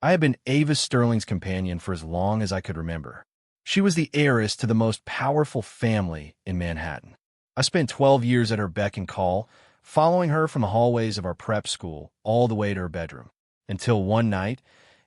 I had been Ava Sterling's companion for as long as I could remember. She was the heiress to the most powerful family in Manhattan. I spent 12 years at her beck and call, following her from the hallways of our prep school all the way to her bedroom, until one night,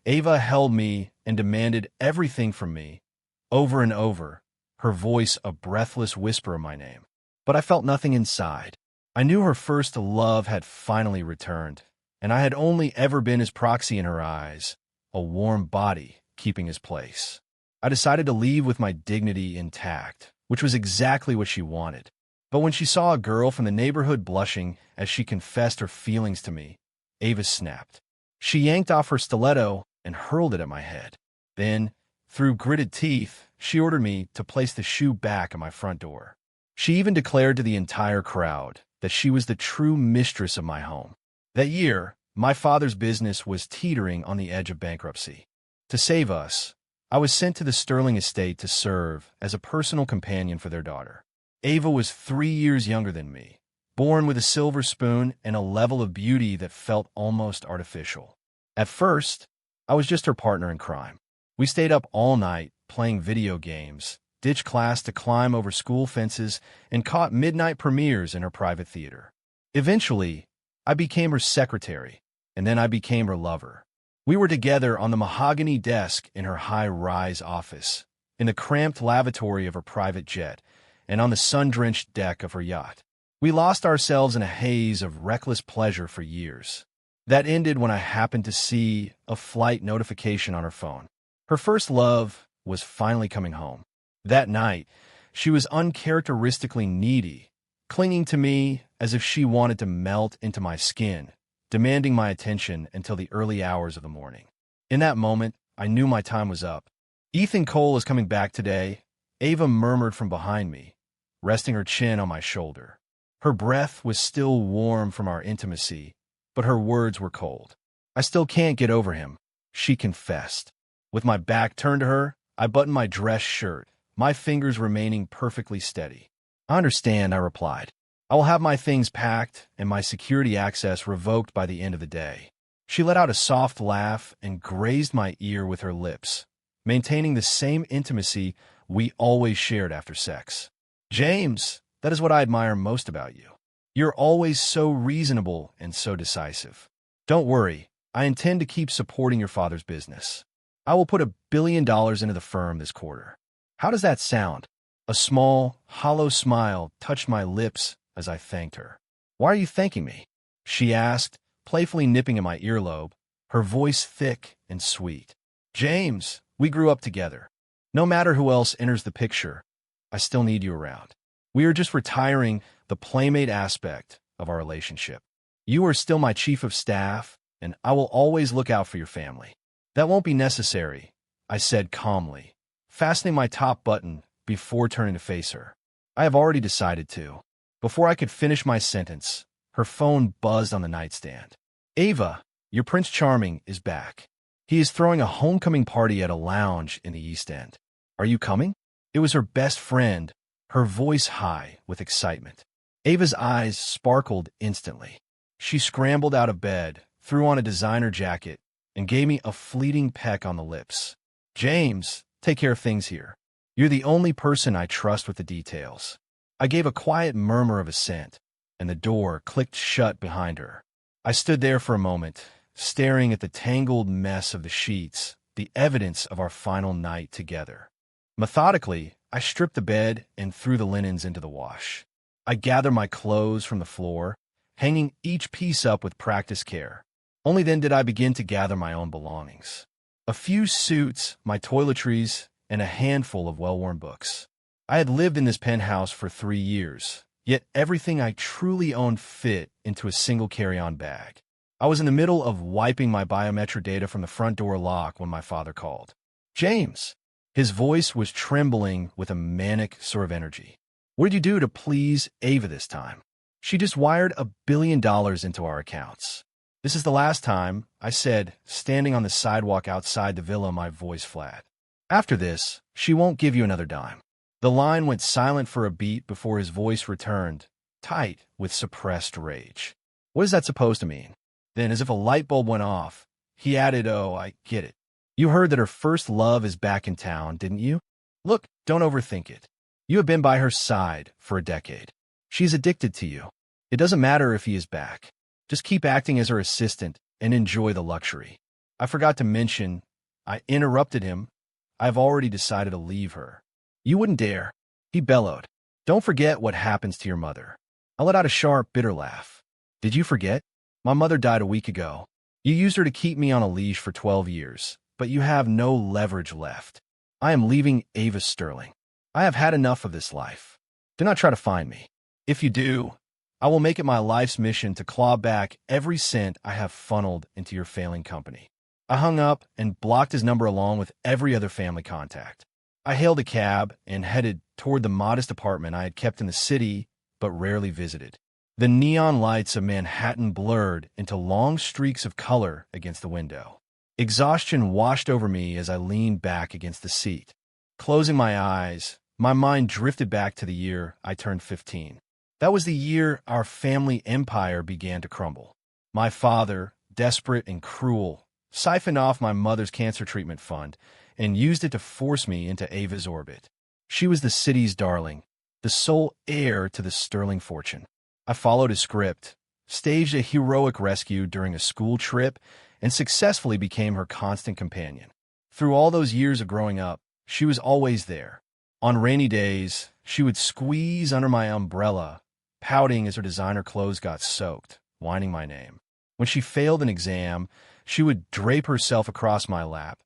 Ava held me and demanded everything from me, over and over, her voice a breathless whisper of my name. But I felt nothing inside. I knew her first love had finally returned, and I had only ever been his proxy in her eyes, a warm body keeping his place. I decided to leave with my dignity intact, which was exactly what she wanted. But when she saw a girl from the neighborhood blushing as she confessed her feelings to me, Ava snapped. She yanked off her stiletto and hurled it at my head. Then, through gritted teeth, she ordered me to place the shoe back at my front door. She even declared to the entire crowd that she was the true mistress of my home. That year, my father's business was teetering on the edge of bankruptcy. To save us, I was sent to the Sterling estate to serve as a personal companion for their daughter. Ava was 3 years younger than me, born with a silver spoon and a level of beauty that felt almost artificial. At first, I was just her partner in crime. We stayed up all night playing video games, ditched class to climb over school fences, and caught midnight premieres in her private theater. Eventually, I became her secretary, and then I became her lover. We were together on the mahogany desk in her high-rise office, in the cramped lavatory of her private jet, and on the sun-drenched deck of her yacht. We lost ourselves in a haze of reckless pleasure for years. That ended when I happened to see a flight notification on her phone. Her first love was finally coming home. That night, she was uncharacteristically needy, clinging to me as if she wanted to melt into my skin, demanding my attention until the early hours of the morning. In that moment, I knew my time was up. "Ethan Cole is coming back today," Ava murmured from behind me, resting her chin on my shoulder. Her breath was still warm from our intimacy, but her words were cold. "I still can't get over him," she confessed. With my back turned to her, I buttoned my dress shirt, my fingers remaining perfectly steady. "I understand," I replied. "I will have my things packed and my security access revoked by the end of the day." She let out a soft laugh and grazed my ear with her lips, maintaining the same intimacy we always shared after sex. "James, that is what I admire most about you. You're always so reasonable and so decisive. Don't worry, I intend to keep supporting your father's business. I will put $1 billion into the firm this quarter." How does that sound? A small, hollow smile touched my lips as I thanked her. "Why are you thanking me?" she asked, playfully nipping at my earlobe, her voice thick and sweet. "James, we grew up together. No matter who else enters the picture, I still need you around. We are just retiring the playmate aspect of our relationship. You are still my chief of staff, and I will always look out for your family." "That won't be necessary," I said calmly, fastening my top button before turning to face her. "I have already decided to." Before I could finish my sentence, her phone buzzed on the nightstand. "Ava, your Prince Charming is back. He is throwing a homecoming party at a lounge in the East End. Are you coming?" It was her best friend, her voice high with excitement. Ava's eyes sparkled instantly. She scrambled out of bed, threw on a designer jacket, and gave me a fleeting peck on the lips. "James, take care of things here. You're the only person I trust with the details." I gave a quiet murmur of assent, and the door clicked shut behind her. I stood there for a moment, staring at the tangled mess of the sheets, the evidence of our final night together. Methodically, I stripped the bed and threw the linens into the wash. I gathered my clothes from the floor, hanging each piece up with practiced care. Only then did I begin to gather my own belongings. A few suits, my toiletries, and a handful of well-worn books. I had lived in this penthouse for 3 years, yet everything I truly owned fit into a single carry-on bag. I was in the middle of wiping my biometric data from the front door lock when my father called. "James!" His voice was trembling with a manic sort of energy. "What did you do to please Ava this time?" "She just wired $1 billion into our accounts." "This is the last time," I said, standing on the sidewalk outside the villa, my voice flat. "After this, she won't give you another dime." The line went silent for a beat before his voice returned, tight with suppressed rage. "What is that supposed to mean?" Then, as if a light bulb went off, He added, "Oh, I get it. You heard that her first love is back in town, didn't you? Look, don't overthink it. You have been by her side for a decade. She's addicted to you. It doesn't matter if he is back. Just keep acting as her assistant and enjoy the luxury." I forgot to mention, I interrupted him. "I've already decided to leave her." "You wouldn't dare," he bellowed. "Don't forget what happens to your mother." I let out a sharp, bitter laugh. "Did you forget? My mother died a week ago. You used her to keep me on a leash for 12 years, but you have no leverage left. I am leaving Ava Sterling. I have had enough of this life. Do not try to find me. If you do, I will make it my life's mission to claw back every cent I have funneled into your failing company." I hung up and blocked his number along with every other family contact. I hailed a cab and headed toward the modest apartment I had kept in the city but rarely visited. The neon lights of Manhattan blurred into long streaks of color against the window. Exhaustion washed over me as I leaned back against the seat. Closing my eyes, my mind drifted back to the year I turned 15. That was the year our family empire began to crumble. My father, desperate and cruel, siphoned off my mother's cancer treatment fund and used it to force me into Ava's orbit. She was the city's darling, the sole heir to the Sterling fortune. I followed his script, staged a heroic rescue during a school trip, and successfully became her constant companion. Through all those years of growing up, she was always there. On rainy days, she would squeeze under my umbrella, pouting as her designer clothes got soaked, whining my name. When she failed an exam, she would drape herself across my lap,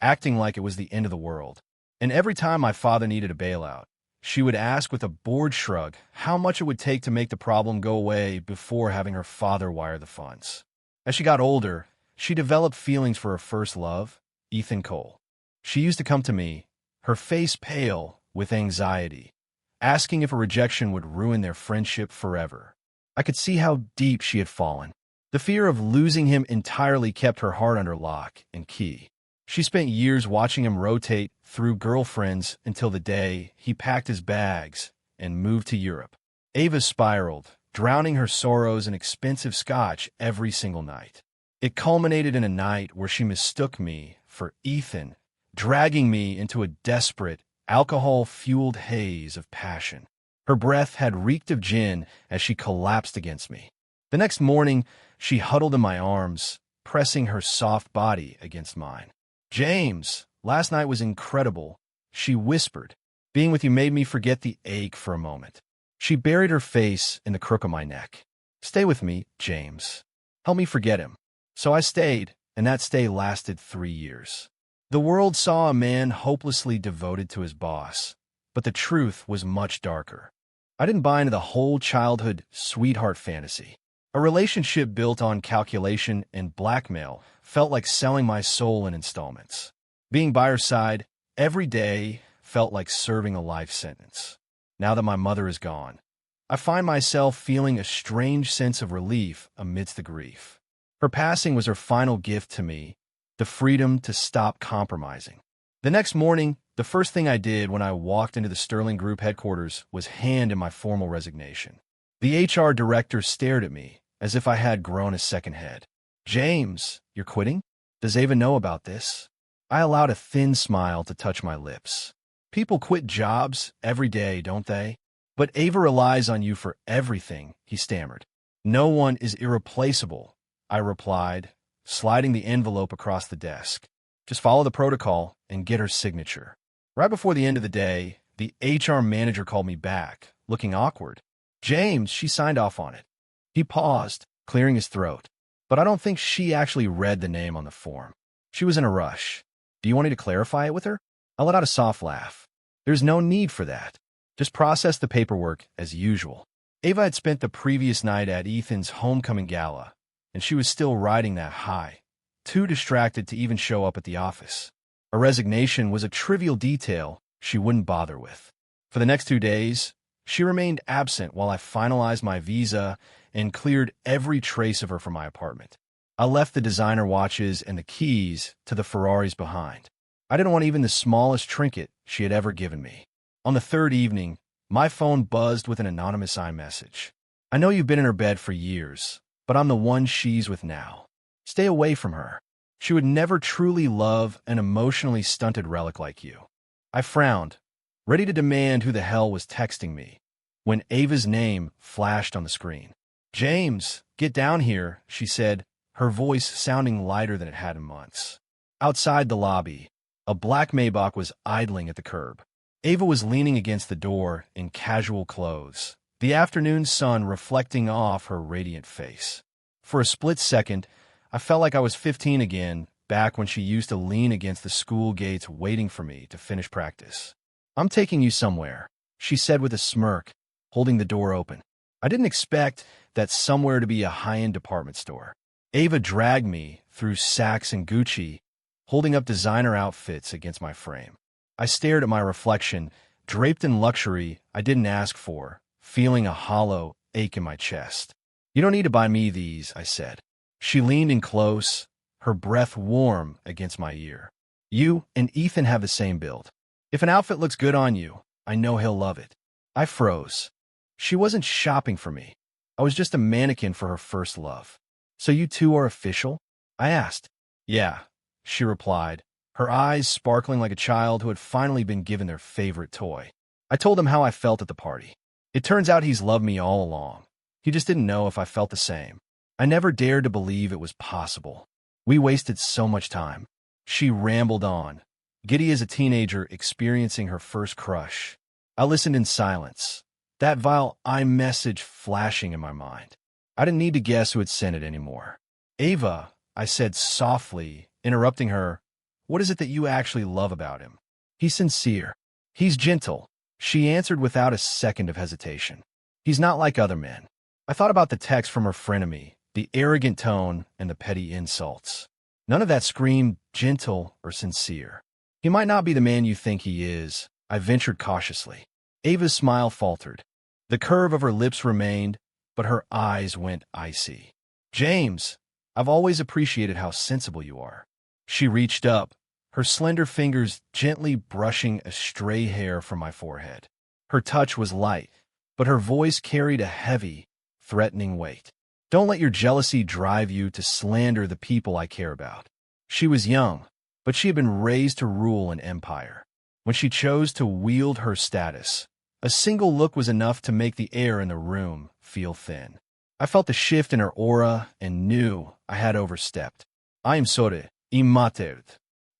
acting like it was the end of the world. And every time my father needed a bailout, she would ask with a bored shrug how much it would take to make the problem go away before having her father wire the funds. As she got older, she developed feelings for her first love, Ethan Cole. She used to come to me, her face pale with anxiety, asking if a rejection would ruin their friendship forever. I could see how deep she had fallen. The fear of losing him entirely kept her heart under lock and key. She spent years watching him rotate through girlfriends until the day he packed his bags and moved to Europe. Ava spiraled, drowning her sorrows in expensive scotch every single night. It culminated in a night where she mistook me for Ethan, dragging me into a desperate, alcohol-fueled haze of passion. Her breath had reeked of gin as she collapsed against me. The next morning, she huddled in my arms, pressing her soft body against mine. "James, last night was incredible," she whispered. "Being with you made me forget the ache for a moment." She buried her face in the crook of my neck. "Stay with me, James. Help me forget him." So I stayed, and that stay lasted 3 years. The world saw a man hopelessly devoted to his boss, but the truth was much darker. I didn't buy into the whole childhood sweetheart fantasy. A relationship built on calculation and blackmail felt like selling my soul in installments. Being by her side every day felt like serving a life sentence. Now that my mother is gone, I find myself feeling a strange sense of relief amidst the grief. Her passing was her final gift to me, the freedom to stop compromising. The next morning, the first thing I did when I walked into the Sterling Group headquarters was hand in my formal resignation. The HR director stared at me as if I had grown a second head. "James, you're quitting? Does Ava know about this?" I allowed a thin smile to touch my lips. "People quit jobs every day, don't they? But Ava relies on you for everything," he stammered. "No one is irreplaceable," I replied, sliding the envelope across the desk. "Just follow the protocol and get her signature." Right before the end of the day, the HR manager called me back, looking awkward. "James, she signed off on it." He paused, clearing his throat. But I don't think she actually read the name on the form. She was in a rush. "Do you want me to clarify it with her?" I let out a soft laugh. "There's no need for that. Just process the paperwork as usual." Ava had spent the previous night at Ethan's homecoming gala, and she was still riding that high, too distracted to even show up at the office. A resignation was a trivial detail she wouldn't bother with. For the next 2 days, she remained absent while I finalized my visa and cleared every trace of her from my apartment. I left the designer watches and the keys to the Ferraris behind. I didn't want even the smallest trinket she had ever given me. On the third evening, my phone buzzed with an anonymous iMessage. "I know you've been in her bed for years, but I'm the one she's with now. Stay away from her." She would never truly love an emotionally stunted relic like you. I frowned, ready to demand who the hell was texting me, when Ava's name flashed on the screen. "James, get down here," she said, her voice sounding lighter than it had in months. Outside the lobby, a black Maybach was idling at the curb. Ava was leaning against the door in casual clothes, the afternoon sun reflecting off her radiant face. For a split second, I felt like I was 15 again, back when she used to lean against the school gates waiting for me to finish practice. "I'm taking you somewhere," she said with a smirk, holding the door open. I didn't expect that somewhere to be a high-end department store. Ava dragged me through Saks and Gucci, holding up designer outfits against my frame. I stared at my reflection, draped in luxury I didn't ask for, feeling a hollow ache in my chest. "You don't need to buy me these," I said. She leaned in close, her breath warm against my ear. "You and Ethan have the same build. If an outfit looks good on you, I know he'll love it." I froze. She wasn't shopping for me. I was just a mannequin for her first love. "So you two are official?" I asked. "Yeah," she replied, her eyes sparkling like a child who had finally been given their favorite toy. I told him how I felt at the party. It turns out he's loved me all along. He just didn't know if I felt the same. I never dared to believe it was possible. We wasted so much time. She rambled on, giddy as a teenager experiencing her first crush. I listened in silence, that vile iMessage flashing in my mind. I didn't need to guess who had sent it anymore. "Ava," I said softly, interrupting her, "what is it that you actually love about him?" "He's sincere. He's gentle," she answered without a second of hesitation. "He's not like other men." I thought about the text from her frenemy, the arrogant tone and the petty insults. None of that screamed gentle or sincere. "He might not be the man you think he is," I ventured cautiously. Ava's smile faltered. The curve of her lips remained, but her eyes went icy. "James, I've always appreciated how sensible you are." She reached up, her slender fingers gently brushing a stray hair from my forehead. Her touch was light, but her voice carried a heavy, threatening weight. "Don't let your jealousy drive you to slander the people I care about." She was young, but she had been raised to rule an empire. When she chose to wield her status, a single look was enough to make the air in the room feel thin. I felt the shift in her aura and knew I had overstepped. "I am sorry, immaterial."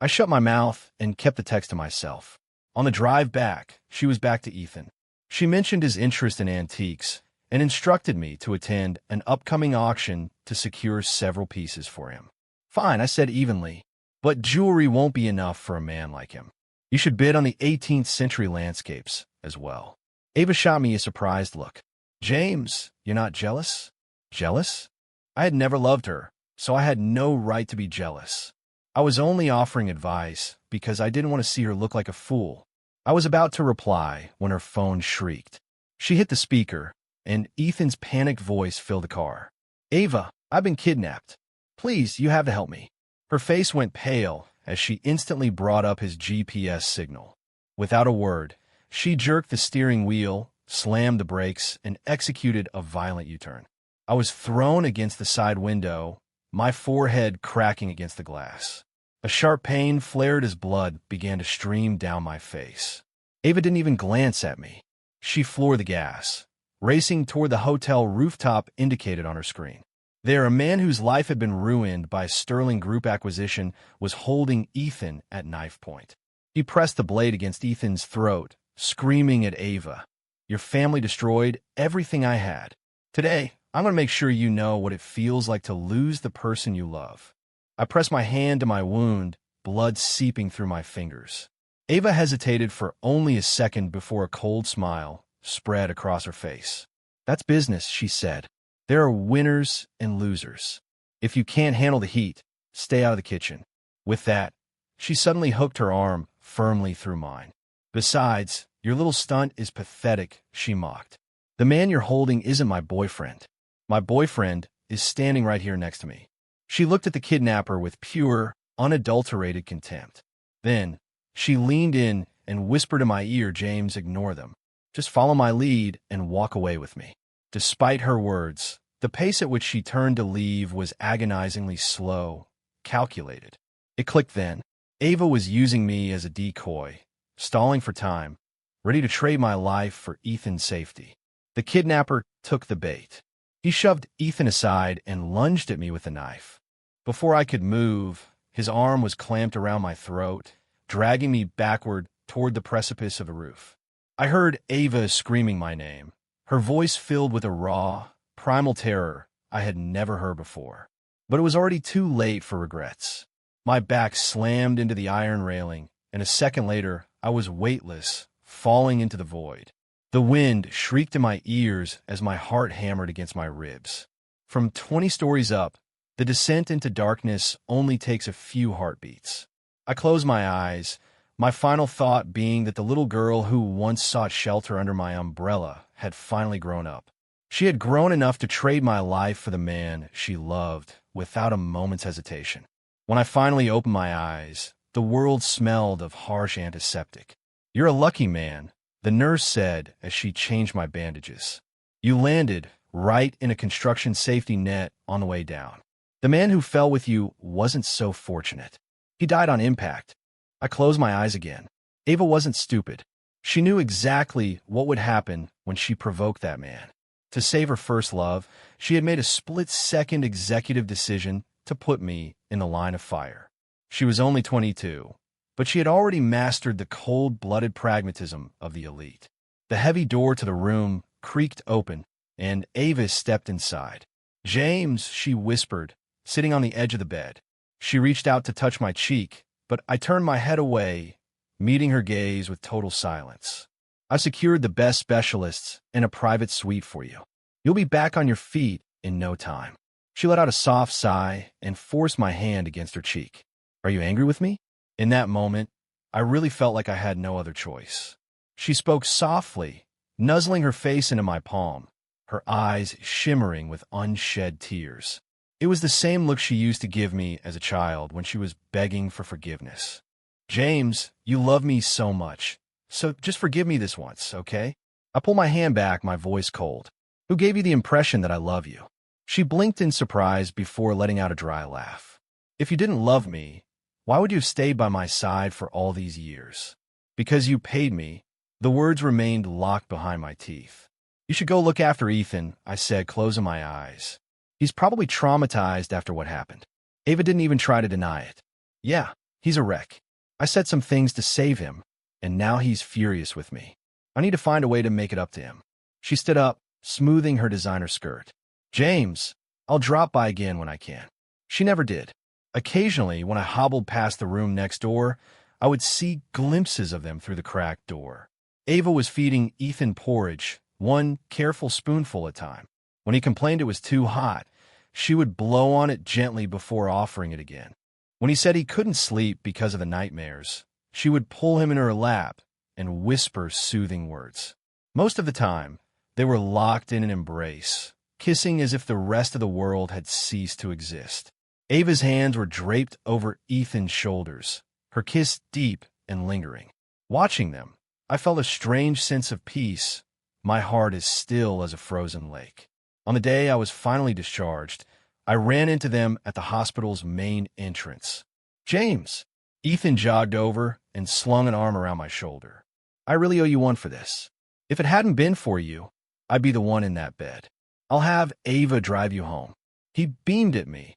I shut my mouth and kept the text to myself. On the drive back, she was back to Ethan. She mentioned his interest in antiques and instructed me to attend an upcoming auction to secure several pieces for him. "Fine," I said evenly, "but jewelry won't be enough for a man like him. You should bid on the 18th century landscapes as well." Ava shot me a surprised look. "James, you're not jealous?" Jealous? I had never loved her, so I had no right to be jealous. I was only offering advice because I didn't want to see her look like a fool. I was about to reply when her phone shrieked. She hit the speaker, and Ethan's panicked voice filled the car. "Ava, I've been kidnapped. Please, you have to help me." Her face went pale as she instantly brought up his GPS signal. Without a word, she jerked the steering wheel, slammed the brakes, and executed a violent U-turn. I was thrown against the side window, my forehead cracking against the glass. A sharp pain flared as blood began to stream down my face. Ava didn't even glance at me. She floored the gas, racing toward the hotel rooftop indicated on her screen. There, a man whose life had been ruined by a Sterling Group acquisition was holding Ethan at knife point. He pressed the blade against Ethan's throat, screaming at Ava, "Your family destroyed everything I had. Today, I'm going to make sure you know what it feels like to lose the person you love." I pressed my hand to my wound, blood seeping through my fingers. Ava hesitated for only a second before a cold smile spread across her face. "That's business," she said. "There are winners and losers. If you can't handle the heat, stay out of the kitchen." With that, she suddenly hooked her arm firmly through mine. "Besides, your little stunt is pathetic," she mocked. "The man you're holding isn't my boyfriend. My boyfriend is standing right here next to me." She looked at the kidnapper with pure, unadulterated contempt. Then, she leaned in and whispered in my ear, "James, ignore them. Just follow my lead and walk away with me." Despite her words, the pace at which she turned to leave was agonizingly slow, calculated. It clicked then. Ava was using me as a decoy, stalling for time, ready to trade my life for Ethan's safety. The kidnapper took the bait. He shoved Ethan aside and lunged at me with a knife. Before I could move, his arm was clamped around my throat, dragging me backward toward the precipice of a roof. I heard Ava screaming my name, her voice filled with a raw, primal terror I had never heard before. But it was already too late for regrets. My back slammed into the iron railing, and a second later, I was weightless, falling into the void. The wind shrieked in my ears as my heart hammered against my ribs. From 20 stories up, the descent into darkness only takes a few heartbeats. I closed my eyes, my final thought being that the little girl who once sought shelter under my umbrella had finally grown up. She had grown enough to trade my life for the man she loved without a moment's hesitation. When I finally opened my eyes, the world smelled of harsh antiseptic. "You're a lucky man," the nurse said as she changed my bandages. "You landed right in a construction safety net on the way down. The man who fell with you wasn't so fortunate. He died on impact." I closed my eyes again. Ava wasn't stupid. She knew exactly what would happen when she provoked that man. To save her first love, she had made a split-second executive decision to put me in the line of fire. She was only 22, but she had already mastered the cold-blooded pragmatism of the elite. The heavy door to the room creaked open, and Ava stepped inside. "James," she whispered, sitting on the edge of the bed. She reached out to touch my cheek, but I turned my head away, meeting her gaze with total silence. "I've secured the best specialists in a private suite for you. You'll be back on your feet in no time." She let out a soft sigh and forced my hand against her cheek. "Are you angry with me?" In that moment, I really felt like I had no other choice. She spoke softly, nuzzling her face into my palm, her eyes shimmering with unshed tears. It was the same look she used to give me as a child when she was begging for forgiveness. "James, you love me so much, so just forgive me this once, okay?" I pulled my hand back, my voice cold. "Who gave you the impression that I love you?" She blinked in surprise before letting out a dry laugh. "If you didn't love me, why would you have stayed by my side for all these years?" "Because you paid me." The words remained locked behind my teeth. "You should go look after Ethan," I said, closing my eyes. "He's probably traumatized after what happened." Ava didn't even try to deny it. "Yeah, he's a wreck. I said some things to save him, and now he's furious with me. I need to find a way to make it up to him." She stood up, smoothing her designer skirt. "James, I'll drop by again when I can." She never did. Occasionally, when I hobbled past the room next door, I would see glimpses of them through the cracked door. Ava was feeding Ethan porridge, one careful spoonful at a time. When he complained it was too hot, she would blow on it gently before offering it again. When he said he couldn't sleep because of the nightmares, she would pull him in her lap and whisper soothing words. Most of the time, they were locked in an embrace, kissing as if the rest of the world had ceased to exist. Ava's hands were draped over Ethan's shoulders, her kiss deep and lingering. Watching them, I felt a strange sense of peace, my heart as still as a frozen lake. On the day I was finally discharged, I ran into them at the hospital's main entrance. "James!" Ethan jogged over and slung an arm around my shoulder. "I really owe you one for this. If it hadn't been for you, I'd be the one in that bed. I'll have Ava drive you home." He beamed at me,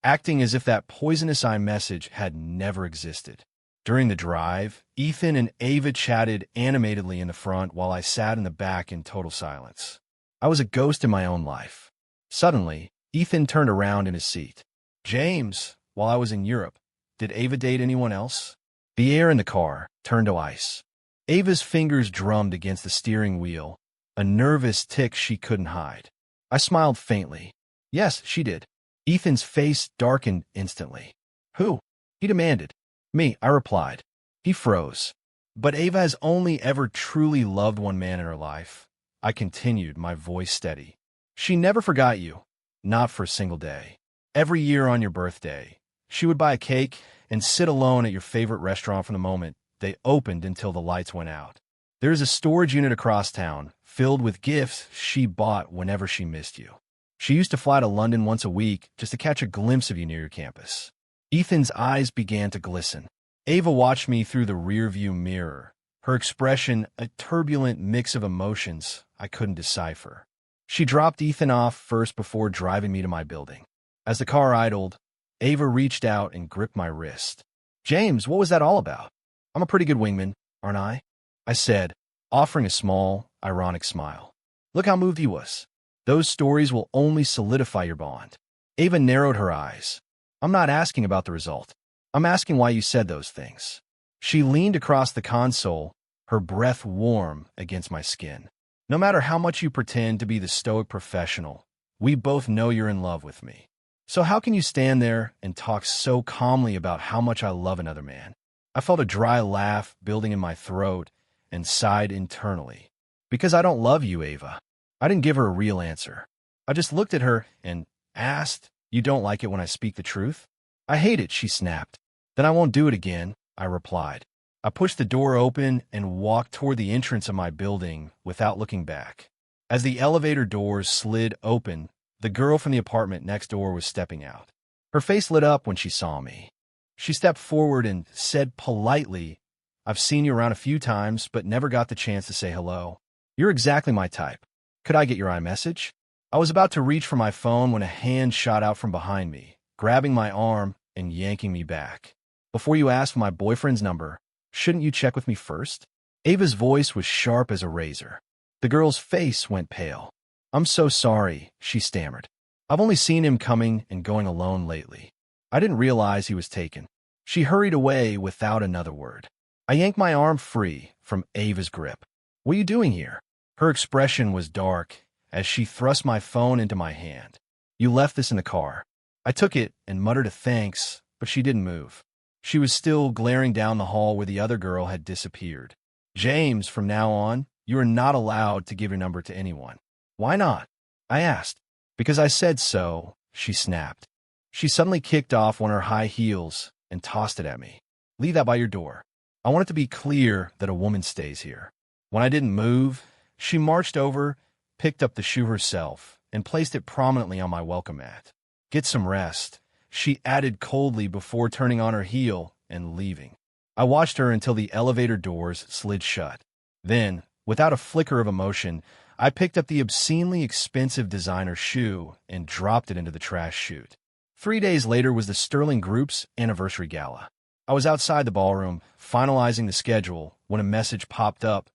acting as if that poisonous iMessage had never existed. During the drive, Ethan and Ava chatted animatedly in the front while I sat in the back in total silence. I was a ghost in my own life. Suddenly, Ethan turned around in his seat. "James, while I was in Europe, did Ava date anyone else?" The air in the car turned to ice. Ava's fingers drummed against the steering wheel, a nervous tic she couldn't hide. I smiled faintly. "Yes, she did." Ethan's face darkened instantly. "Who?" he demanded. "Me," I replied. He froze. "But Ava has only ever truly loved one man in her life," I continued, my voice steady. "She never forgot you, not for a single day. Every year on your birthday, she would buy a cake and sit alone at your favorite restaurant from the moment they opened until the lights went out. There is a storage unit across town filled with gifts she bought whenever she missed you. She used to fly to London once a week just to catch a glimpse of you near your campus." Ethan's eyes began to glisten. Ava watched me through the rearview mirror, her expression a turbulent mix of emotions I couldn't decipher. She dropped Ethan off first before driving me to my building. As the car idled, Ava reached out and gripped my wrist. "James, what was that all about? I'm a pretty good wingman, aren't I?" I said, offering a small, ironic smile. "Look how moved he was. Those stories will only solidify your bond." Ava narrowed her eyes. "I'm not asking about the result. I'm asking why you said those things." She leaned across the console, her breath warm against my skin. "No matter how much you pretend to be the stoic professional, we both know you're in love with me. So how can you stand there and talk so calmly about how much I love another man?" I felt a dry laugh building in my throat and sighed internally. "Because I don't love you, Ava." I didn't give her a real answer. I just looked at her and asked, "You don't like it when I speak the truth?" "I hate it," she snapped. "Then I won't do it again," I replied. I pushed the door open and walked toward the entrance of my building without looking back. As the elevator doors slid open, the girl from the apartment next door was stepping out. Her face lit up when she saw me. She stepped forward and said politely, "I've seen you around a few times, but never got the chance to say hello. You're exactly my type. Could I get your iMessage?" I was about to reach for my phone when a hand shot out from behind me, grabbing my arm and yanking me back. "Before you ask for my boyfriend's number, shouldn't you check with me first?" Ava's voice was sharp as a razor. The girl's face went pale. "I'm so sorry," she stammered. "I've only seen him coming and going alone lately. I didn't realize he was taken." She hurried away without another word. I yanked my arm free from Ava's grip. "What are you doing here?" Her expression was dark as she thrust my phone into my hand. "You left this in the car." I took it and muttered a thanks, but she didn't move. She was still glaring down the hall where the other girl had disappeared. "James, from now on, you are not allowed to give your number to anyone." "Why not?" I asked. "Because I said so," she snapped. She suddenly kicked off one of her high heels and tossed it at me. "Leave that by your door. I want it to be clear that a woman stays here." When I didn't move, she marched over, picked up the shoe herself, and placed it prominently on my welcome mat. "Get some rest," she added coldly before turning on her heel and leaving. I watched her until the elevator doors slid shut. Then, without a flicker of emotion, I picked up the obscenely expensive designer shoe and dropped it into the trash chute. 3 days later was the Sterling Group's anniversary gala. I was outside the ballroom, finalizing the schedule, when a message popped up.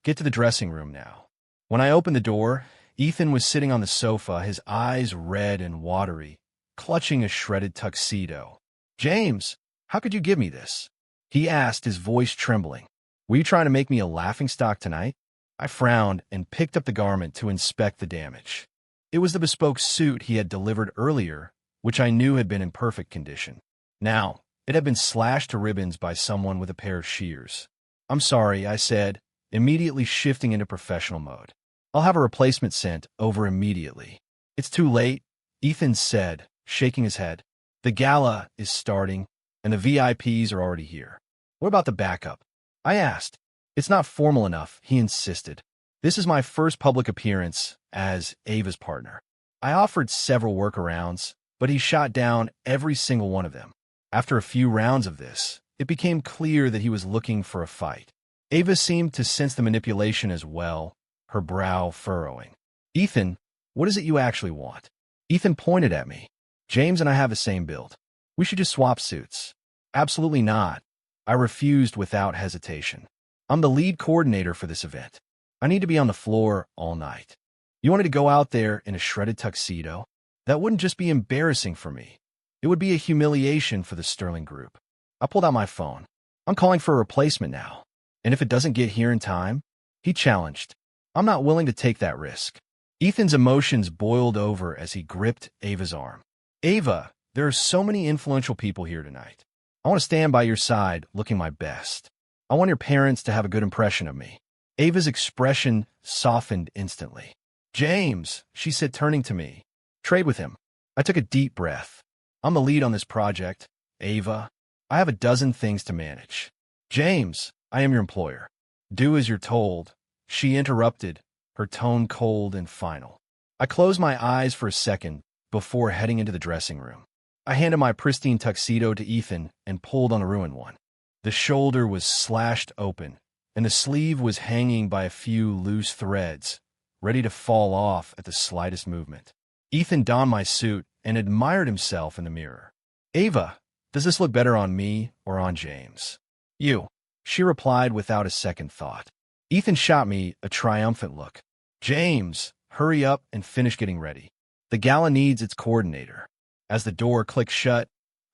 "Get to the dressing room now." When I opened the door, Ethan was sitting on the sofa, his eyes red and watery, clutching a shredded tuxedo. "James, how could you give me this?" he asked, his voice trembling. "Were you trying to make me a laughingstock tonight?" I frowned and picked up the garment to inspect the damage. It was the bespoke suit he had delivered earlier, which I knew had been in perfect condition. Now, it had been slashed to ribbons by someone with a pair of shears. "I'm sorry," I said, immediately shifting into professional mode. "I'll have a replacement sent over immediately." "It's too late," Ethan said, shaking his head. "The gala is starting, and the VIPs are already here." "What about the backup?" I asked. "It's not formal enough," he insisted. "This is my first public appearance as Ava's partner." I offered several workarounds, but he shot down every single one of them. After a few rounds of this, it became clear that he was looking for a fight. Ava seemed to sense the manipulation as well, her brow furrowing. "Ethan, what is it you actually want?" Ethan pointed at me. "James and I have the same build. We should just swap suits." "Absolutely not." I refused without hesitation. "I'm the lead coordinator for this event. I need to be on the floor all night. You wanted to go out there in a shredded tuxedo? That wouldn't just be embarrassing for me. It would be a humiliation for the Sterling Group." I pulled out my phone. "I'm calling for a replacement now. And if it doesn't get here in time," he challenged. "I'm not willing to take that risk." Ethan's emotions boiled over as he gripped Ava's arm. "Ava, there are so many influential people here tonight. I want to stand by your side looking my best. I want your parents to have a good impression of me." Ava's expression softened instantly. "James," she said, turning to me. "Trade with him." I took a deep breath. "I'm the lead on this project, Ava. I have a dozen things to manage." "James, I am your employer. Do as you're told," she interrupted, her tone cold and final. I closed my eyes for a second before heading into the dressing room. I handed my pristine tuxedo to Ethan and pulled on the ruined one. The shoulder was slashed open, and the sleeve was hanging by a few loose threads, ready to fall off at the slightest movement. Ethan donned my suit and admired himself in the mirror. "Ava, does this look better on me or on James?" "You," she replied without a second thought. Ethan shot me a triumphant look. "James, hurry up and finish getting ready. The gala needs its coordinator." As the door clicked shut,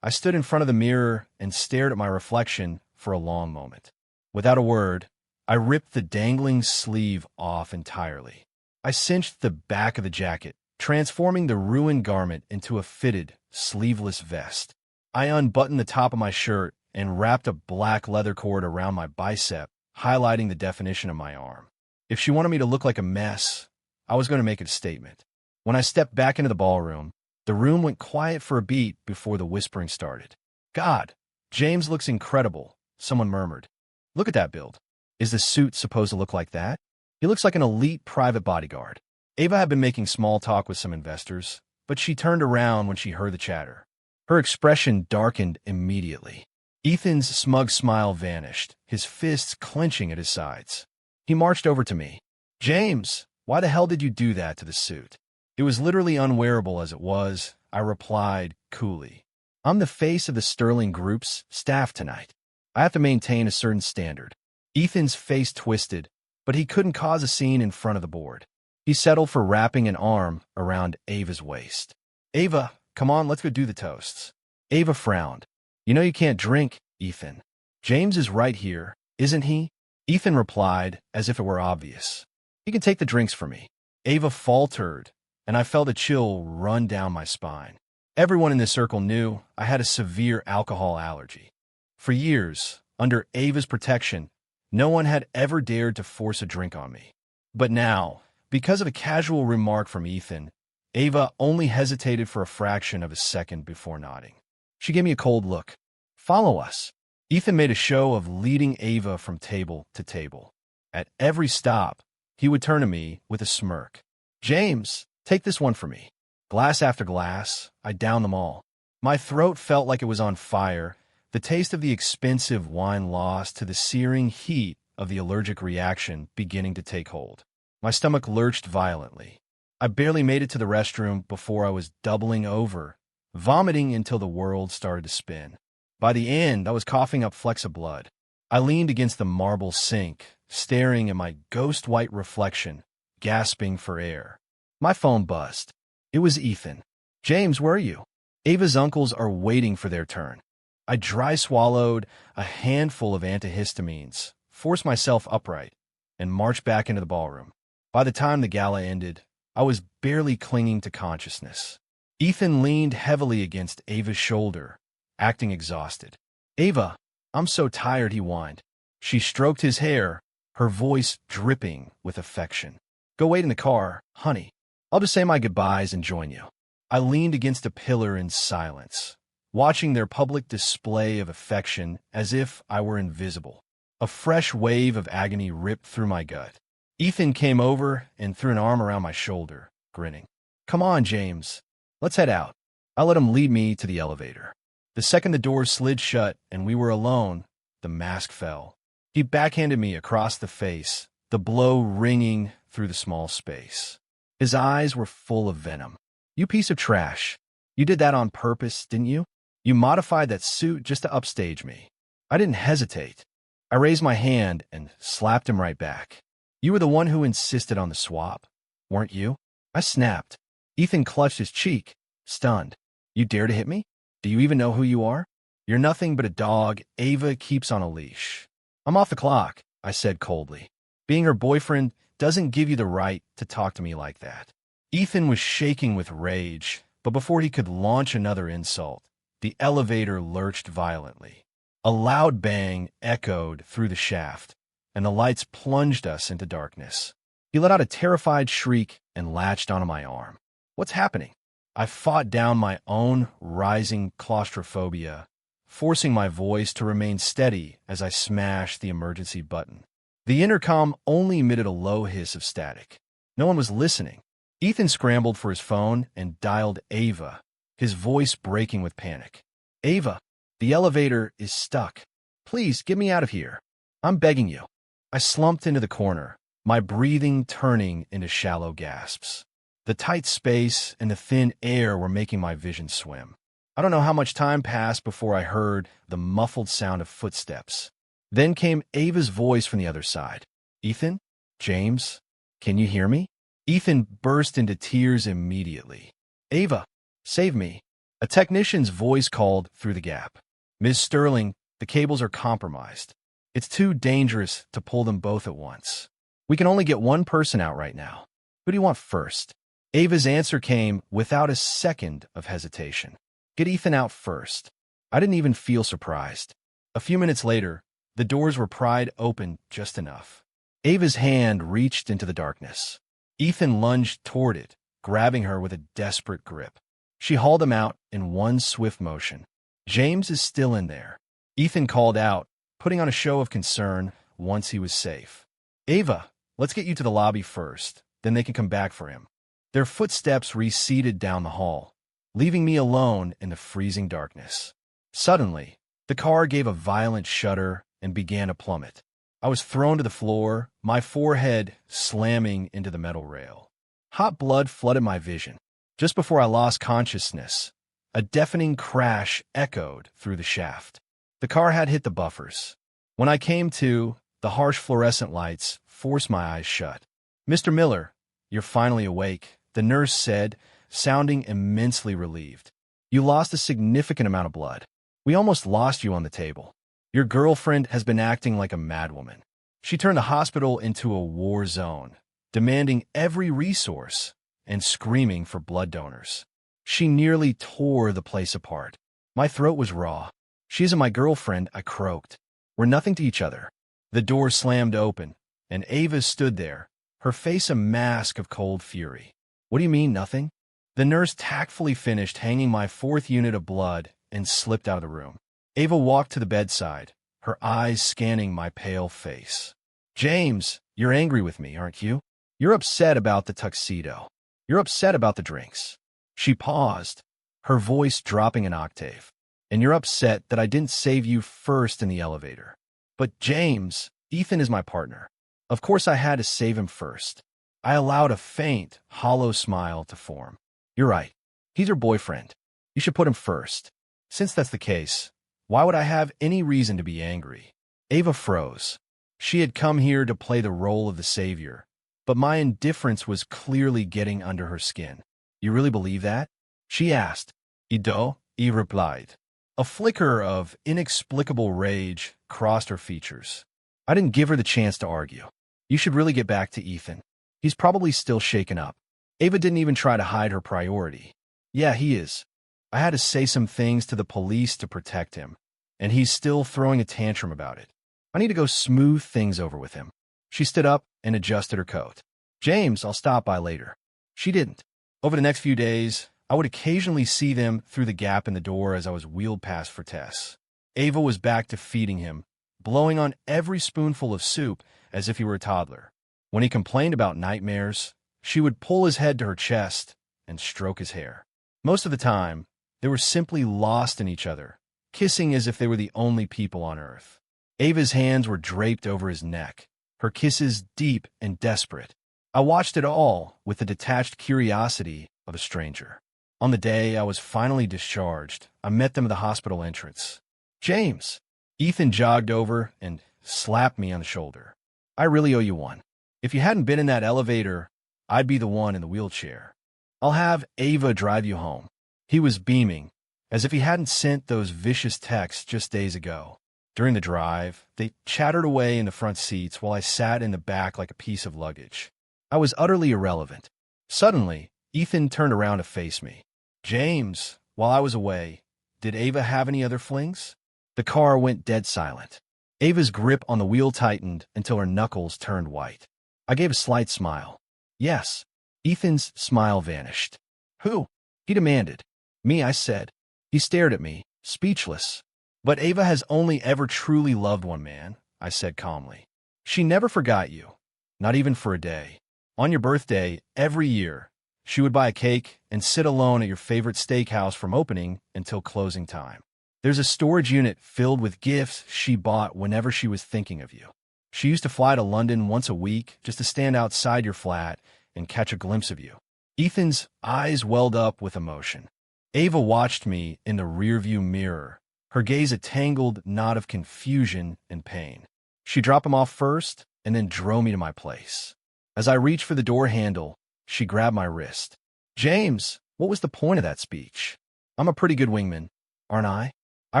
I stood in front of the mirror and stared at my reflection for a long moment. Without a word, I ripped the dangling sleeve off entirely. I cinched the back of the jacket, transforming the ruined garment into a fitted, sleeveless vest. I unbuttoned the top of my shirt and wrapped a black leather cord around my bicep, highlighting the definition of my arm. If she wanted me to look like a mess, I was going to make it a statement. When I stepped back into the ballroom, the room went quiet for a beat before the whispering started. "God, James looks incredible," someone murmured. "Look at that build. Is the suit supposed to look like that? He looks like an elite private bodyguard." Ava had been making small talk with some investors, but she turned around when she heard the chatter. Her expression darkened immediately. Ethan's smug smile vanished, his fists clenching at his sides. He marched over to me. "James, why the hell did you do that to the suit?" "It was literally unwearable as it was," I replied coolly. "I'm the face of the Sterling Group's staff tonight. I have to maintain a certain standard." Ethan's face twisted, but he couldn't cause a scene in front of the board. He settled for wrapping an arm around Ava's waist. "Ava, come on, let's go do the toasts." Ava frowned. "You know you can't drink, Ethan. James is right here, isn't he?" Ethan replied as if it were obvious. "He can take the drinks for me." Ava faltered, and I felt a chill run down my spine. Everyone in this circle knew I had a severe alcohol allergy. For years, under Ava's protection, no one had ever dared to force a drink on me. But now, because of a casual remark from Ethan, Ava only hesitated for a fraction of a second before nodding. She gave me a cold look. "Follow us." Ethan made a show of leading Ava from table to table. At every stop, he would turn to me with a smirk. "James, take this one for me." Glass after glass, I downed them all. My throat felt like it was on fire, the taste of the expensive wine lost to the searing heat of the allergic reaction beginning to take hold. My stomach lurched violently. I barely made it to the restroom before I was doubling over, vomiting until the world started to spin. By the end, I was coughing up flecks of blood. I leaned against the marble sink, staring at my ghost-white reflection, gasping for air. My phone buzzed. It was Ethan. "James, where are you?" "Ava's uncles are waiting for their turn." I dry swallowed a handful of antihistamines, forced myself upright, and marched back into the ballroom. By the time the gala ended, I was barely clinging to consciousness. Ethan leaned heavily against Ava's shoulder, acting exhausted. "Ava, I'm so tired," he whined. She stroked his hair, her voice dripping with affection. "Go wait in the car, honey. I'll just say my goodbyes and join you." I leaned against a pillar in silence, watching their public display of affection as if I were invisible. A fresh wave of agony ripped through my gut. Ethan came over and threw an arm around my shoulder, grinning. "Come on, James. Let's head out." I let him lead me to the elevator. The second the door slid shut and we were alone, the mask fell. He backhanded me across the face, the blow ringing through the small space. His eyes were full of venom. "You piece of trash. You did that on purpose, didn't you? You modified that suit just to upstage me." I didn't hesitate. I raised my hand and slapped him right back. "You were the one who insisted on the swap, weren't you?" I snapped. Ethan clutched his cheek, stunned. "You dare to hit me? Do you even know who you are? You're nothing but a dog Ava keeps on a leash." "I'm off the clock," I said coldly. "Being her boyfriend doesn't give you the right to talk to me like that." Ethan was shaking with rage, but before he could launch another insult, the elevator lurched violently. A loud bang echoed through the shaft, and the lights plunged us into darkness. He let out a terrified shriek and latched onto my arm. "What's happening?" I fought down my own rising claustrophobia, forcing my voice to remain steady as I smashed the emergency button. The intercom only emitted a low hiss of static. No one was listening. Ethan scrambled for his phone and dialed Ava, his voice breaking with panic. Ava, the elevator is stuck. Please get me out of here. I'm begging you. I slumped into the corner, my breathing turning into shallow gasps. The tight space and the thin air were making my vision swim. I don't know how much time passed before I heard the muffled sound of footsteps. Then came Ava's voice from the other side. Ethan? James? Can you hear me? Ethan burst into tears immediately. Ava, save me. A technician's voice called through the gap. Ms. Sterling, the cables are compromised. It's too dangerous to pull them both at once. We can only get one person out right now. Who do you want first? Ava's answer came without a second of hesitation. Get Ethan out first. I didn't even feel surprised. A few minutes later, the doors were pried open just enough. Ava's hand reached into the darkness. Ethan lunged toward it, grabbing her with a desperate grip. She hauled him out in one swift motion. James is still in there. Ethan called out, putting on a show of concern once he was safe. Ava, let's get you to the lobby first, then they can come back for him. Their footsteps receded down the hall, leaving me alone in the freezing darkness. Suddenly, the car gave a violent shudder and began to plummet. I was thrown to the floor, my forehead slamming into the metal rail. Hot blood flooded my vision. Just before I lost consciousness, a deafening crash echoed through the shaft. The car had hit the buffers. When I came to, the harsh fluorescent lights forced my eyes shut. Mr. Miller, you're finally awake, the nurse said, sounding immensely relieved. You lost a significant amount of blood. We almost lost you on the table. Your girlfriend has been acting like a madwoman. She turned the hospital into a war zone, demanding every resource and screaming for blood donors. She nearly tore the place apart. My throat was raw. She isn't my girlfriend, I croaked. We're nothing to each other. The door slammed open, and Ava stood there, her face a mask of cold fury. What do you mean, nothing? The nurse tactfully finished hanging my fourth unit of blood and slipped out of the room. Ava walked to the bedside, her eyes scanning my pale face. James, you're angry with me, aren't you? You're upset about the tuxedo. You're upset about the drinks. She paused, her voice dropping an octave. And you're upset that I didn't save you first in the elevator. But James, Ethan is my partner. Of course I had to save him first. I allowed a faint, hollow smile to form. You're right. He's your boyfriend. You should put him first. Since that's the case, why would I have any reason to be angry? Ava froze. She had come here to play the role of the savior, but my indifference was clearly getting under her skin. You really believe that? She asked. He replied. A flicker of inexplicable rage crossed her features. I didn't give her the chance to argue. You should really get back to Ethan. He's probably still shaken up. Ava didn't even try to hide her priority. Yeah, he is. I had to say some things to the police to protect him, and he's still throwing a tantrum about it. I need to go smooth things over with him. She stood up and adjusted her coat. James, I'll stop by later. She didn't. Over the next few days, I would occasionally see them through the gap in the door as I was wheeled past for Tess. Ava was back to feeding him, blowing on every spoonful of soup as if he were a toddler. When he complained about nightmares, she would pull his head to her chest and stroke his hair. Most of the time, they were simply lost in each other, kissing as if they were the only people on earth. Ava's hands were draped over his neck, her kisses deep and desperate. I watched it all with the detached curiosity of a stranger. On the day I was finally discharged, I met them at the hospital entrance. James! Ethan jogged over and slapped me on the shoulder. I really owe you one. If you hadn't been in that elevator, I'd be the one in the wheelchair. I'll have Ava drive you home. He was beaming, as if he hadn't sent those vicious texts just days ago. During the drive, they chattered away in the front seats while I sat in the back like a piece of luggage. I was utterly irrelevant. Suddenly, Ethan turned around to face me. James, while I was away, did Ava have any other flings? The car went dead silent. Ava's grip on the wheel tightened until her knuckles turned white. I gave a slight smile. Yes. Ethan's smile vanished. Who? He demanded. Me, I said. He stared at me, speechless. But Ava has only ever truly loved one man, I said calmly. She never forgot you, not even for a day. On your birthday, every year, She would buy a cake and sit alone at your favorite steakhouse from opening until closing time. There's a storage unit filled with gifts she bought whenever she was thinking of you. She used to fly to London once a week just to stand outside your flat and catch a glimpse of you. Ethan's eyes welled up with emotion. Ava watched me in the rearview mirror, her gaze a tangled knot of confusion and pain. She dropped him off first and then drove me to my place. As I reached for the door handle, she grabbed my wrist. James, what was the point of that speech? I'm a pretty good wingman, aren't I? I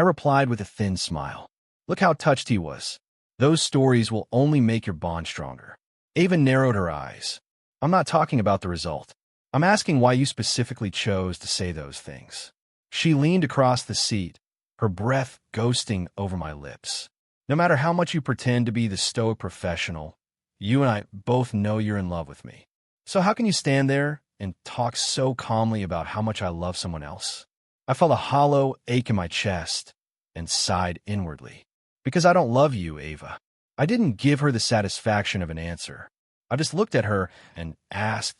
replied with a thin smile. Look how touched he was. Those stories will only make your bond stronger. Ava narrowed her eyes. I'm not talking about the result. I'm asking why you specifically chose to say those things. She leaned across the seat, her breath ghosting over my lips. No matter how much you pretend to be the stoic professional, you and I both know you're in love with me. So how can you stand there and talk so calmly about how much I love someone else? I felt a hollow ache in my chest and sighed inwardly. Because I don't love you, Ava. I didn't give her the satisfaction of an answer. I just looked at her and asked,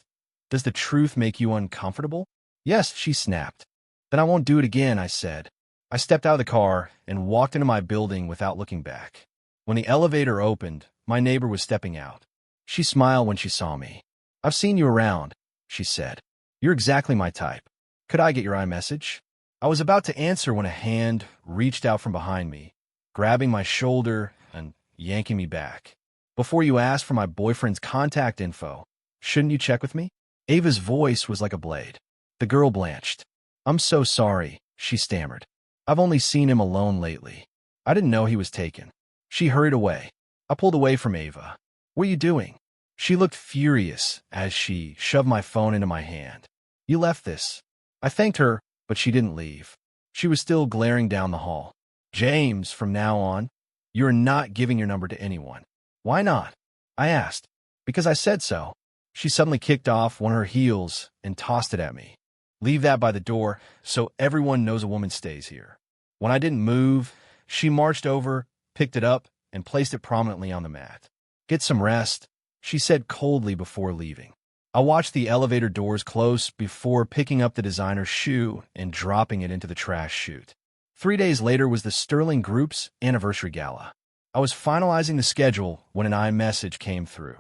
does the truth make you uncomfortable? Yes, she snapped. Then I won't do it again, I said. I stepped out of the car and walked into my building without looking back. When the elevator opened, my neighbor was stepping out. She smiled when she saw me. I've seen you around, she said. You're exactly my type. Could I get your iMessage? I was about to answer when a hand reached out from behind me, grabbing my shoulder and yanking me back. Before you ask for my boyfriend's contact info, shouldn't you check with me? Ava's voice was like a blade. The girl blanched. I'm so sorry, she stammered. I've only seen him alone lately. I didn't know he was taken. She hurried away. I pulled away from Ava. What are you doing? She looked furious as she shoved my phone into my hand. You left this. I thanked her, but she didn't leave. She was still glaring down the hall. James, from now on, you're not giving your number to anyone. Why not? I asked. Because I said so. She suddenly kicked off one of her heels and tossed it at me. Leave that by the door so everyone knows a woman stays here. When I didn't move, she marched over, picked it up, and placed it prominently on the mat. Get some rest, she said coldly before leaving. I watched the elevator doors close before picking up the designer's shoe and dropping it into the trash chute. 3 days later was the Sterling Group's anniversary gala. I was finalizing the schedule when an iMessage came through.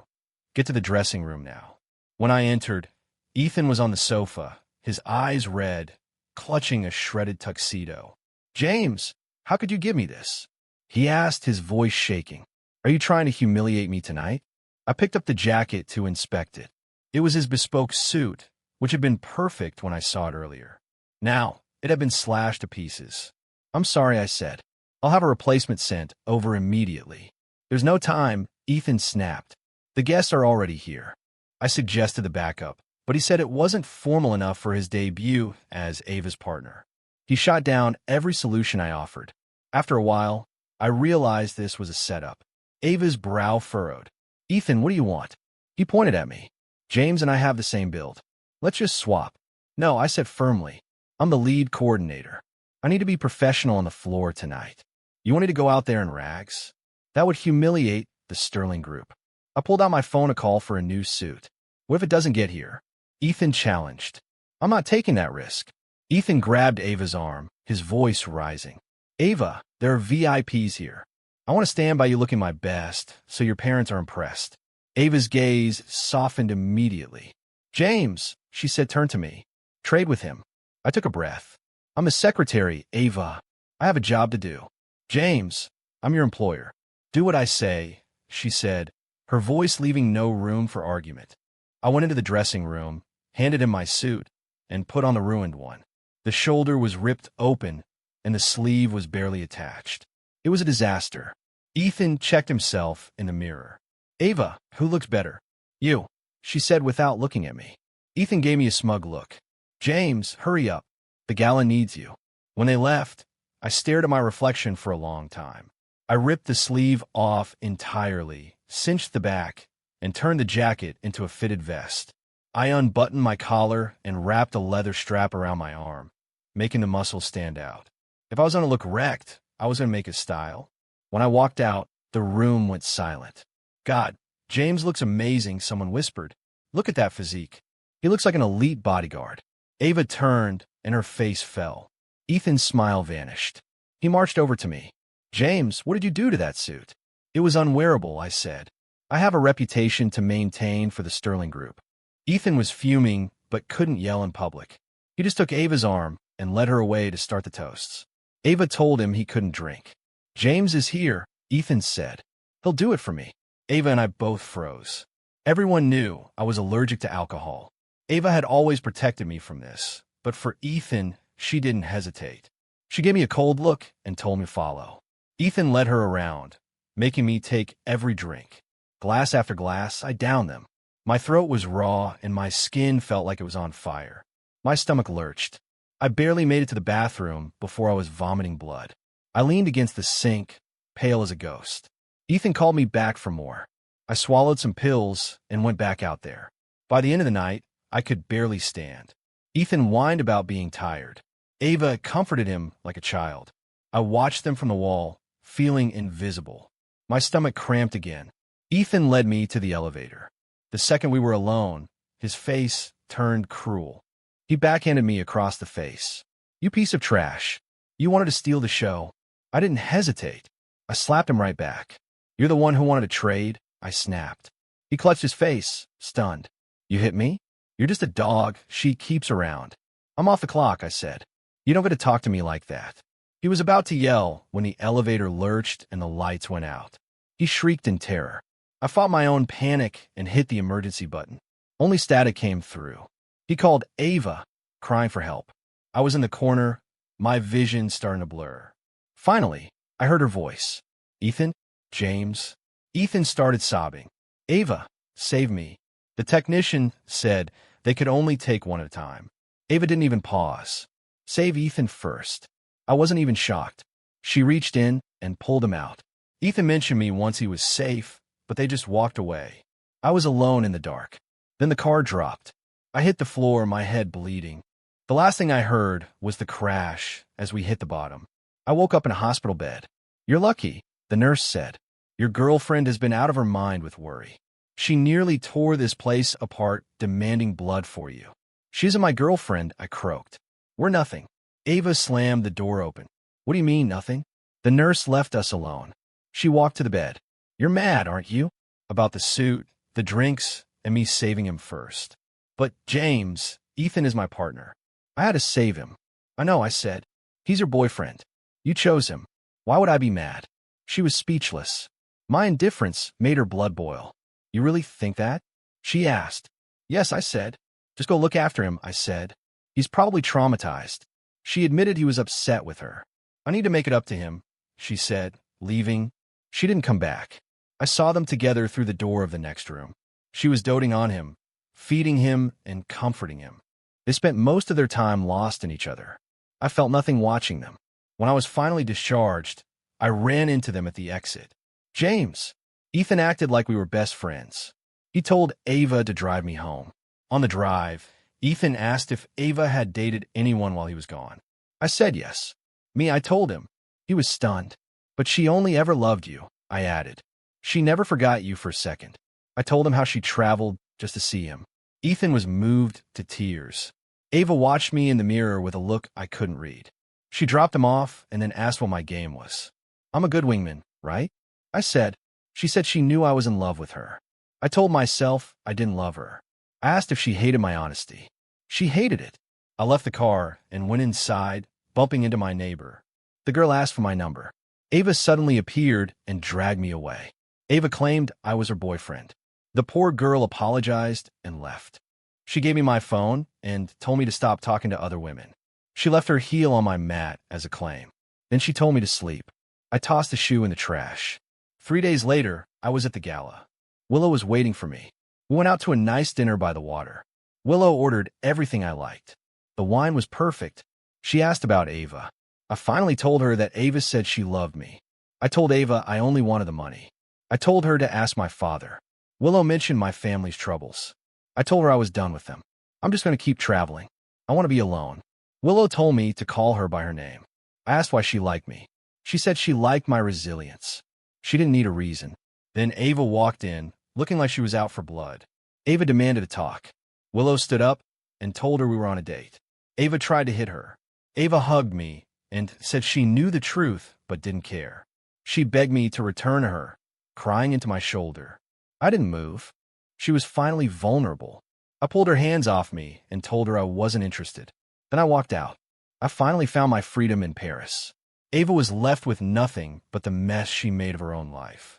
Get to the dressing room now. When I entered, Ethan was on the sofa, his eyes red, clutching a shredded tuxedo. James, how could you give me this? He asked, his voice shaking. Are you trying to humiliate me tonight? I picked up the jacket to inspect it. It was his bespoke suit, which had been perfect when I saw it earlier. Now, it had been slashed to pieces. I'm sorry, I said. I'll have a replacement sent over immediately. There's no time, Ethan snapped. The guests are already here. I suggested the backup, but he said it wasn't formal enough for his debut as Ava's partner. He shot down every solution I offered. After a while, I realized this was a setup. Ava's brow furrowed. Ethan, what do you want? He pointed at me. James and I have the same build. Let's just swap. No, I said firmly. I'm the lead coordinator. I need to be professional on the floor tonight. You want me to go out there in rags? That would humiliate the Sterling Group. I pulled out my phone to call for a new suit. What if it doesn't get here? Ethan challenged. I'm not taking that risk. Ethan grabbed Ava's arm, his voice rising. Ava, there are VIPs here. I want to stand by you looking my best, so your parents are impressed. Ava's gaze softened immediately. James, she said, turn to me. Trade with him. I took a breath. I'm his secretary, Ava. I have a job to do. James, I'm your employer. Do what I say, she said, her voice leaving no room for argument. I went into the dressing room, handed him my suit, and put on the ruined one. The shoulder was ripped open, and the sleeve was barely attached. It was a disaster. Ethan checked himself in the mirror. Ava, who looks better? You, she said without looking at me. Ethan gave me a smug look. James, hurry up. The gala needs you. When they left, I stared at my reflection for a long time. I ripped the sleeve off entirely, cinched the back, and turned the jacket into a fitted vest. I unbuttoned my collar and wrapped a leather strap around my arm, making the muscles stand out. If I was going to look wrecked, I was going to make a style. When I walked out, the room went silent. God, James looks amazing, someone whispered. Look at that physique. He looks like an elite bodyguard. Ava turned, and her face fell. Ethan's smile vanished. He marched over to me. James, what did you do to that suit? It was unwearable, I said. I have a reputation to maintain for the Sterling Group. Ethan was fuming, but couldn't yell in public. He just took Ava's arm and led her away to start the toasts. Ava told him he couldn't drink. James is here, Ethan said. He'll do it for me. Ava and I both froze. Everyone knew I was allergic to alcohol. Ava had always protected me from this, but for Ethan, she didn't hesitate. She gave me a cold look and told me to follow. Ethan led her around, making me take every drink. Glass after glass, I downed them. My throat was raw and my skin felt like it was on fire. My stomach lurched. I barely made it to the bathroom before I was vomiting blood. I leaned against the sink, pale as a ghost. Ethan called me back for more. I swallowed some pills and went back out there. By the end of the night, I could barely stand. Ethan whined about being tired. Ava comforted him like a child. I watched them from the wall, feeling invisible. My stomach cramped again. Ethan led me to the elevator. The second we were alone, his face turned cruel. He backhanded me across the face. You piece of trash. You wanted to steal the show. I didn't hesitate. I slapped him right back. You're the one who wanted to trade, I snapped. He clutched his face, stunned. You hit me? You're just a dog she keeps around. I'm off the clock, I said. You don't get to talk to me like that. He was about to yell when the elevator lurched and the lights went out. He shrieked in terror. I fought my own panic and hit the emergency button. Only static came through. He called Ava, crying for help. I was in the corner, my vision starting to blur. Finally, I heard her voice. Ethan? James? Ethan started sobbing. Ava, save me. The technician said they could only take one at a time. Ava didn't even pause. Save Ethan first. I wasn't even shocked. She reached in and pulled him out. Ethan mentioned me once he was safe, but they just walked away. I was alone in the dark. Then the car dropped. I hit the floor, my head bleeding. The last thing I heard was the crash as we hit the bottom. I woke up in a hospital bed. You're lucky, the nurse said. Your girlfriend has been out of her mind with worry. She nearly tore this place apart, demanding blood for you. She isn't my girlfriend, I croaked. We're nothing. Ava slammed the door open. What do you mean, nothing? The nurse left us alone. She walked to the bed. You're mad, aren't you? About the suit, the drinks, and me saving him first. But James, Ethan is my partner. I had to save him. I know, I said. He's your boyfriend. You chose him. Why would I be mad? She was speechless. My indifference made her blood boil. You really think that? She asked. Yes, I said. Just go look after him, I said. He's probably traumatized. She admitted he was upset with her. I need to make it up to him, she said, leaving. She didn't come back. I saw them together through the door of the next room. She was doting on him, feeding him and comforting him. They spent most of their time lost in each other. I felt nothing watching them. When I was finally discharged, I ran into them at the exit. James! Ethan acted like we were best friends. He told Ava to drive me home. On the drive, Ethan asked if Ava had dated anyone while he was gone. I said yes. I told him. He was stunned. But she only ever loved you, I added. She never forgot you for a second. I told him how she traveled just to see him. Ethan was moved to tears. Ava watched me in the mirror with a look I couldn't read. She dropped him off and then asked what my game was. I'm a good wingman, right? I said. She said she knew I was in love with her. I told myself I didn't love her. I asked if she hated my honesty. She hated it. I left the car and went inside, bumping into my neighbor. The girl asked for my number. Ava suddenly appeared and dragged me away. Ava claimed I was her boyfriend. The poor girl apologized and left. She gave me my phone and told me to stop talking to other women. She left her heel on my mat as a claim. Then she told me to sleep. I tossed the shoe in the trash. 3 days later, I was at the gala. Willow was waiting for me. We went out to a nice dinner by the water. Willow ordered everything I liked. The wine was perfect. She asked about Ava. I finally told her that Ava said she loved me. I told Ava I only wanted the money. I told her to ask my father. Willow mentioned my family's troubles. I told her I was done with them. I'm just going to keep traveling. I want to be alone. Willow told me to call her by her name. I asked why she liked me. She said she liked my resilience. She didn't need a reason. Then Ava walked in, looking like she was out for blood. Ava demanded to talk. Willow stood up and told her we were on a date. Ava tried to hit her. Ava hugged me and said she knew the truth but didn't care. She begged me to return to her, crying into my shoulder. I didn't move. She was finally vulnerable. I pulled her hands off me and told her I wasn't interested. Then I walked out. I finally found my freedom in Paris. Ava was left with nothing but the mess she made of her own life.